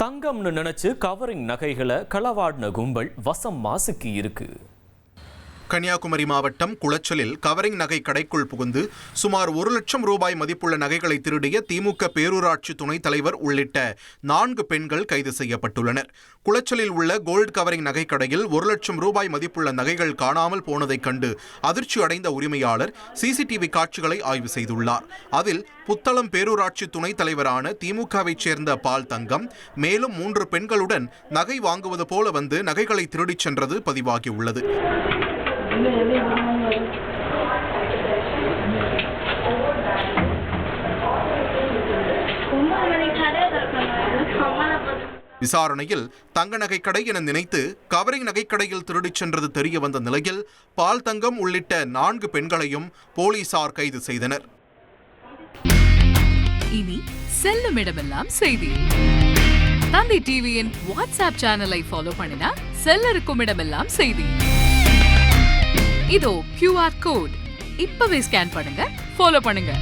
தங்கம்னு நினைச்சு கவரிங் நகைகளை களவாடின கும்பல் வசம் மாசுக்கி இருக்கு. கன்னியாகுமரி மாவட்டம் குளச்சலில் கவரிங் நகை கடைக்குள் புகுந்து சுமார் 1 லட்சம் ரூபாய் மதிப்புள்ள நகைகளை திருடிய திமுக பேரூராட்சி துணைத் தலைவர் உள்ளிட்ட 4 பெண்கள் கைது செய்யப்பட்டுள்ளனர். குளச்சலில் உள்ள கோல்டு கவரிங் நகை கடையில் 1 லட்சம் ரூபாய் மதிப்புள்ள நகைகள் காணாமல் போனதைக் கண்டு அதிர்ச்சி அடைந்த உரிமையாளர் சிசிடிவி காட்சிகளை ஆய்வு செய்துள்ளார். அதில் புத்தளம் பேரூராட்சி துணைத் தலைவரான திமுகவைச் சேர்ந்த பால் தங்கம் மேலும் 3 பெண்களுடன் நகை வாங்குவது போல வந்து நகைகளை திருடிச் சென்றது பதிவாகியுள்ளது. விசாரணையில் தங்க நகை கடை என நினைத்து கவரிங் நகைக்கடையில் திருடிச் சென்றது தெரிய வந்த நிலையில் பால் தங்கம் உள்ளிட்ட 4 பெண்களையும் போலீசார் கைது செய்தனர். இனி செல்லும் இடமெல்லாம் செய்தி. தந்தி டிவியின் வாட்ஸ்அப் சேனலை ஃபாலோ பண்ணினா செல்ல இருக்கும் இடமெல்லாம் செய்தி. இதோ QR கோட் இப்பவே ஸ்கேன் பண்ணுங்க, ஃபாலோ பண்ணுங்க.